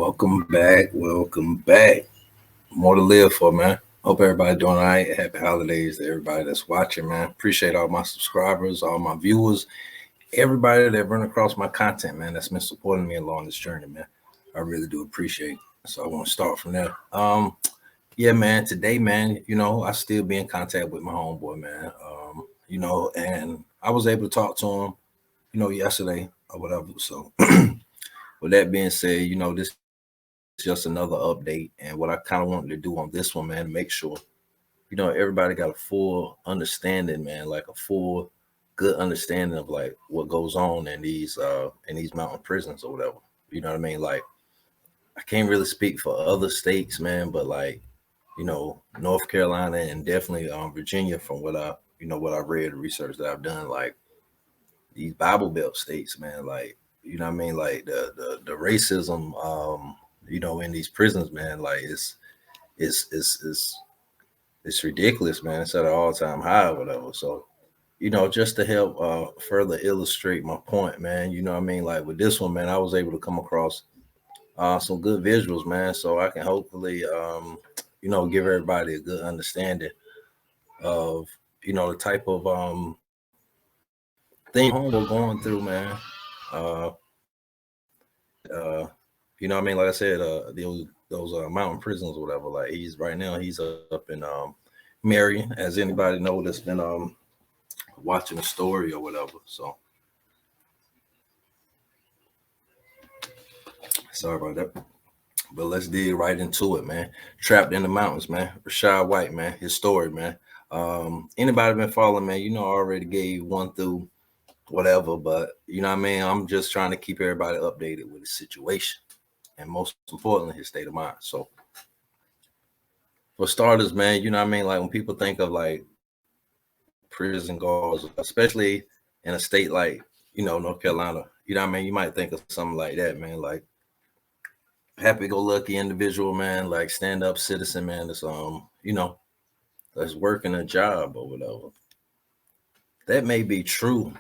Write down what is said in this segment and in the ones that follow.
Welcome back. Welcome back. More to live for, man. Hope everybody doing all right. Happy holidays to everybody that's watching, man. Appreciate all my subscribers, all my viewers, everybody that run across my content, man. That's been supporting me along this journey, man. I really do appreciate it. So I want to start from there. Yeah, man. Today, man, I still be in contact with my homeboy, man. And I was able to talk to him, yesterday or whatever. So with that being said, this just another update. And what I kind of wanted to do on this one, man, make sure, everybody got a full understanding, man, like a full good understanding of like what goes on in these mountain prisons or whatever. You know what I mean? Like I can't really speak for other states, man, but like, North Carolina and definitely Virginia from what I read, the research that I've done, like these Bible Belt states, man, like, you know what I mean? Like the racism in these prisons, man, like it's it's it's it's ridiculous, man. It's at an all time high or whatever. So, just to help further illustrate my point, man, you know what I mean? Like with this one, man, I was able to come across some good visuals, man. So I can hopefully give everybody a good understanding of, the type of thing home we're going through, man. You know what I mean? Like I said, those mountain prisons or whatever. Like he's right now, he's up in Marion, as anybody know that's been watching the story or whatever. So sorry about that. But let's dig right into it, man. Trapped in the Mountains, man. Rashad White, man. His story, man. Anybody been following, man? I already gave one through whatever, but you know what I mean? I'm just trying to keep everybody updated with the situation and most importantly, his state of mind. So for starters, man, you know what I mean? Like when people think of like prison guards, especially in a state like, North Carolina, you know what I mean? You might think of something like that, man. Like happy-go-lucky individual, man, like stand-up citizen, man, that's working a job or whatever. That may be true.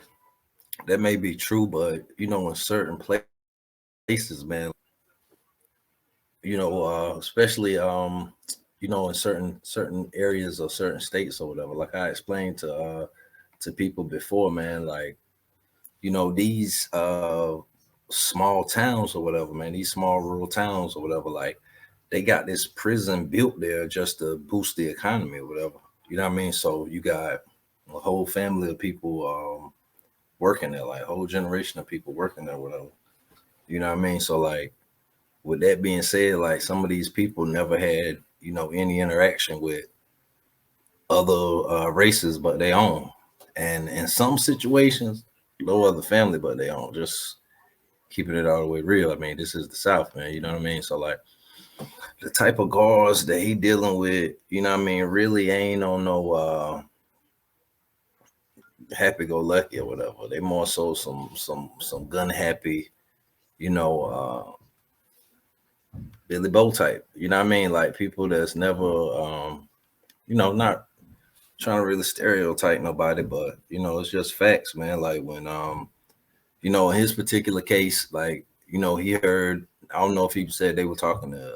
That may be true, but in certain places, man, especially in certain areas or certain states or whatever. Like I explained to people before, man, like these small towns or whatever, man, these small rural towns or whatever, like they got this prison built there just to boost the economy or whatever. You know what I mean? So you got a whole family of people working there, like a whole generation of people working there, whatever. You know what I mean? So like with that being said, like some of these people never had, any interaction with other races but they own. And in some situations, no other family but they own. Just keeping it all the way real. I mean, this is the South, man. You know what I mean? So like the type of guards that he dealing with, you know what I mean, really ain't on no happy go lucky or whatever. They more so some gun happy, you know, Billy Bow type. You know what I mean? Like people that's never not trying to really stereotype nobody, but it's just facts, man. Like when in his particular case, like, he heard, I don't know if he said they were talking to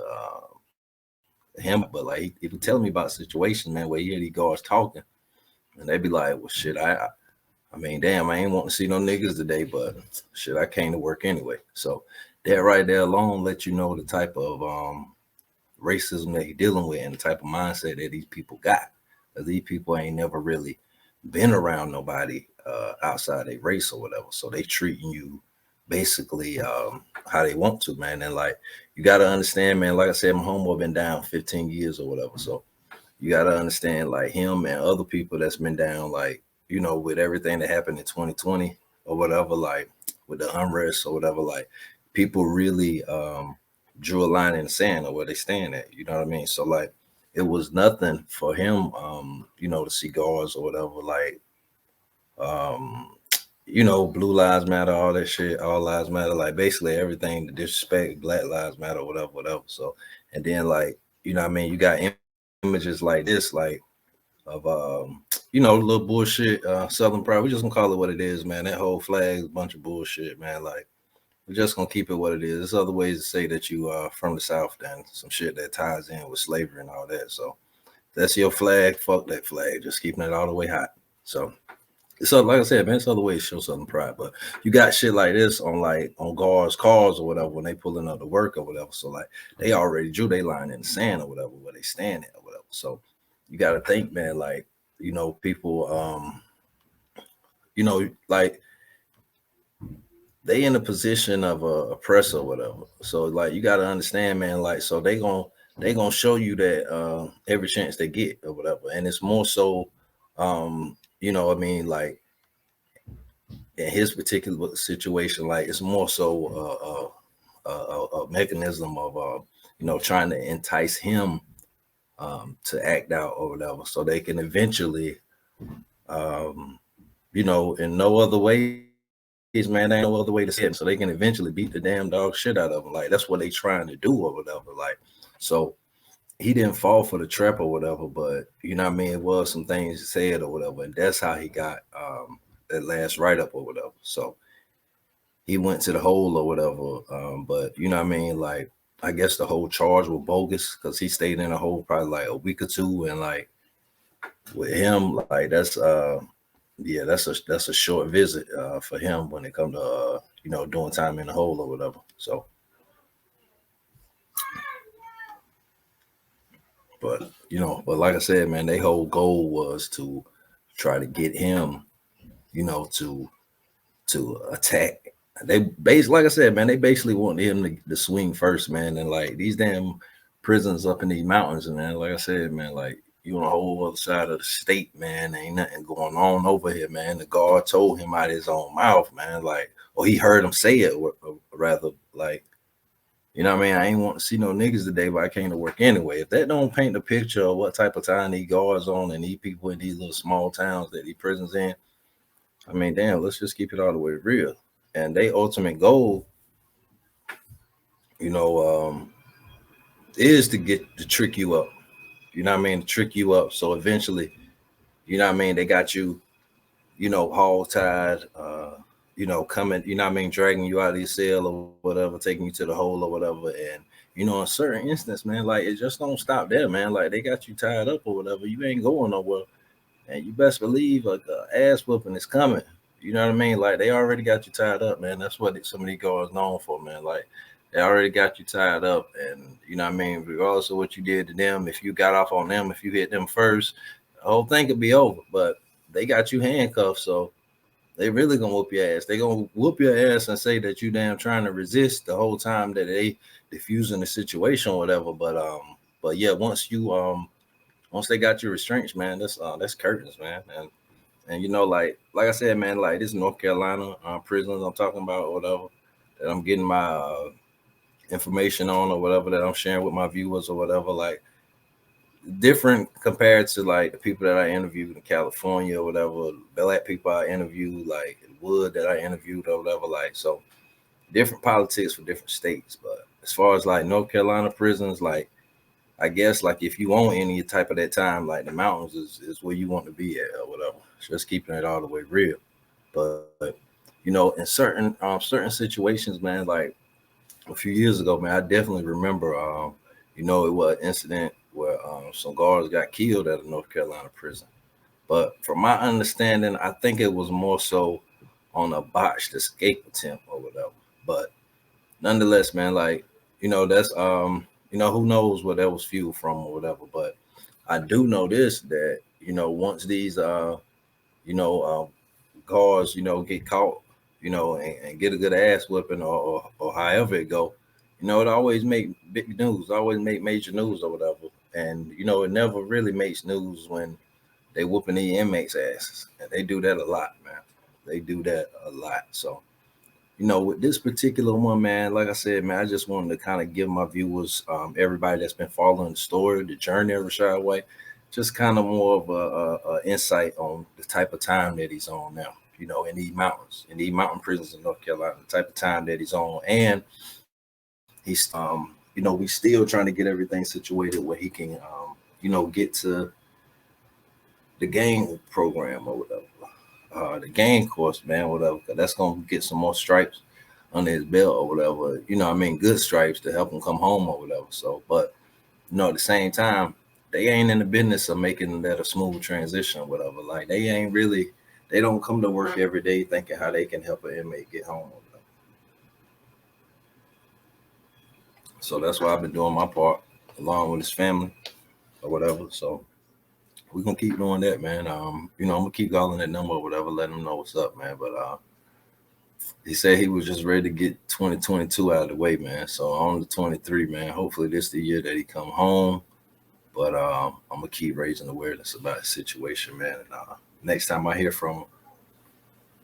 him, but like he was telling me about situations, man, where he hear these guards talking and they be like, well, shit, I mean, damn, I ain't want to see no niggas today, but shit, I came to work anyway. So that right there alone let you know the type of racism that he dealing with and the type of mindset that these people got. Because these people ain't never really been around nobody outside their race or whatever. So they treating you basically how they want to, man. And like you gotta understand, man, like I said, my homeboy been down 15 years or whatever. So you gotta understand like him and other people that's been down, like, with everything that happened in 2020 or whatever, like with the unrest or whatever, like people really drew a line in the sand of where they stand at. You know what I mean? So like it was nothing for him, to see guards or whatever, like um, Blue Lives Matter, all that shit, all lives matter, like basically everything, the disrespect, Black Lives Matter, whatever, whatever. So and then like, what I mean, you got images like this, like of little bullshit, Southern Pride. We just gonna call it what it is, man. That whole flag is a bunch of bullshit, man. Like we're just gonna keep it what it is. There's other ways to say that you are from the South than some shit that ties in with slavery and all that. So that's your flag. Fuck that flag. Just keeping it all the way hot. So like I said, man, it's other ways to show Southern pride. But you got shit like this on guards' cars or whatever when they pulling up to work or whatever. So like they already drew their line in the sand or whatever where they stand at or whatever. So you got to think, man, like people, like they in a position of a oppressor or whatever. So like you got to understand, man, like so they gonna show you that every chance they get or whatever, and it's more so, I mean, like in his particular situation, like it's more so a mechanism of trying to entice him to act out or whatever, so they can eventually, in no other ways, man, there ain't no other way to say it. So they can eventually beat the damn dog shit out of him. Like that's what they trying to do or whatever. Like so. He didn't fall for the trap or whatever, but you know what I mean? It was some things he said or whatever. And that's how he got that last write up or whatever. So he went to the hole or whatever. But you know what I mean? Like, I guess the whole charge was bogus because he stayed in a hole probably like a week or two. And like with him, like that's a short visit for him when it comes to, doing time in the hole or whatever. So, but like I said, man, their whole goal was to try to get him, to attack. They like I said, man, they basically wanted him to swing first, man. And like these damn prisons up in these mountains, man. Like I said, man, like you on a whole other side of the state, man. Ain't nothing going on over here, man. The guard told him out of his own mouth, man. Like, or he heard him say it, or rather, like, you know what I mean? I ain't want to see no niggas today, but I came to work anyway. If that don't paint the picture of what type of time these guards on and these people in these little small towns that these prisons in, I mean, damn, let's just keep it all the way real. And they ultimate goal, you know, is to trick you up. You know what I mean? To trick you up. So eventually, you know what I mean? They got you, hog tied, coming, you know what I mean, dragging you out of your cell or whatever, taking you to the hole or whatever. And, in certain instance, man, like it just don't stop there, man. Like they got you tied up or whatever. You ain't going nowhere. And you best believe like ass whooping is coming. You know what I mean? Like they already got you tied up, man. That's what some of these guys known for, man. Like they already got you tied up, and you know what I mean. Regardless of what you did to them, if you got off on them, if you hit them first, the whole thing could be over. But they got you handcuffed, so they really gonna whoop your ass. They gonna whoop your ass and say that you damn trying to resist the whole time that they diffusing the situation or whatever. But yeah, once they got your restraints, man, that's curtains, man. And like I said, man, like this North Carolina prisons I'm talking about or whatever that I'm getting my information on or whatever that I'm sharing with my viewers or whatever, like different compared to like the people that I interviewed in California or whatever, black people I interviewed, like Wood that I interviewed or whatever, like so different politics for different states. But as far as like North Carolina prisons, like I guess like if you want any type of that time, like the mountains is where you want to be at or whatever. Just keeping it all the way real. But in certain situations, man, like a few years ago, man, I definitely remember it was an incident where some guards got killed at a North Carolina prison. But from my understanding, I think it was more so on a botched escape attempt or whatever. But nonetheless, man, like, that's who knows what that was fueled from or whatever. But I do know this that, once these guards, get caught, and get a good ass whipping or however it go, it always make big news, always make major news or whatever. And it never really makes news when they whooping the inmates' asses. And they do that a lot, man. They do that a lot. So with this particular one, man, like I said, man, I just wanted to kind of give my viewers, everybody that's been following the story, the journey of Rashad White, just kind of more of a insight on the type of time that he's on now, in these mountains, in these mountain prisons in North Carolina, the type of time that he's on. And he's, we still trying to get everything situated where he can, get to the gang program or whatever. The gang course, man, whatever. That's gonna get some more stripes under his belt or whatever. You know, what I mean, good stripes to help him come home or whatever. So, but you know, at the same time, they ain't in the business of making that a smooth transition or whatever. Like they ain't really, they don't come to work every day thinking how they can help an inmate get home or whatever. So that's why I've been doing my part along with his family or whatever. So we're gonna keep doing that, man. You know, I'm gonna keep calling that number or whatever, letting them know what's up, man. But he said he was just ready to get 2022 out of the way, man. So on the 23, man. Hopefully this the year that he come home. But I'm gonna keep raising awareness about the situation, man. And next time I hear from him,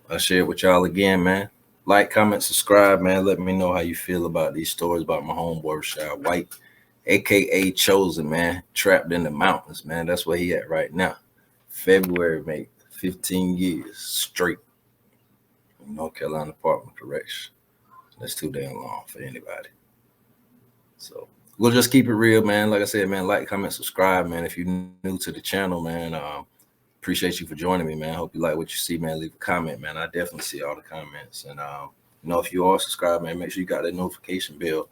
I'll share it with y'all again, man. Like, comment, subscribe, man. Let me know how you feel about these stories about my homeboy Rashad White, aka Chosen, man. Trapped in the mountains, man. That's where he at right now. February, mate. 15 years straight. North Carolina Department of Correction. That's too damn long for anybody. So we'll just keep it real, man. Like I said, man, like, comment, subscribe, man. If you're new to the channel, man, appreciate you for joining me, man. Hope you like what you see, man. Leave a comment, man. I definitely see all the comments. And you know, if you are subscribed, man, make sure you got that notification bell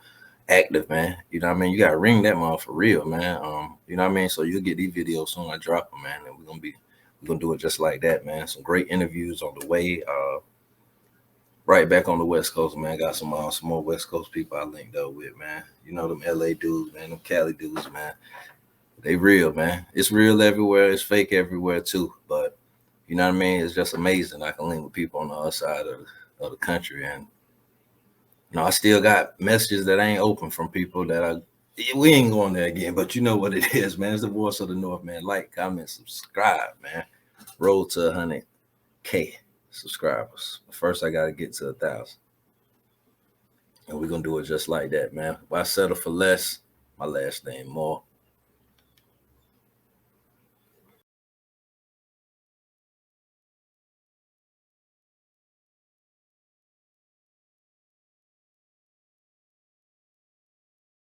active, man. You know what I mean? You gotta ring that mother for real, man. You know what I mean? So you'll get these videos soon I drop them, man. And we're gonna do it just like that, man. Some great interviews on the way. Right back on the West Coast, man. Got some more West Coast people I linked up with, man. You know, them LA dudes, man, them Cali dudes, man. They real, man. It's real everywhere. It's fake everywhere too. But you know what I mean? It's just amazing. I can link with people on the other side of the country. And you know, I still got messages that ain't open from people that we ain't going there again, but you know what it is, man. It's the voice of the North, man. Like, comment, subscribe, man. Road to 100K subscribers. First, I gotta get to 1,000, and we're gonna do it just like that, man. Why settle for less? My last name Moore.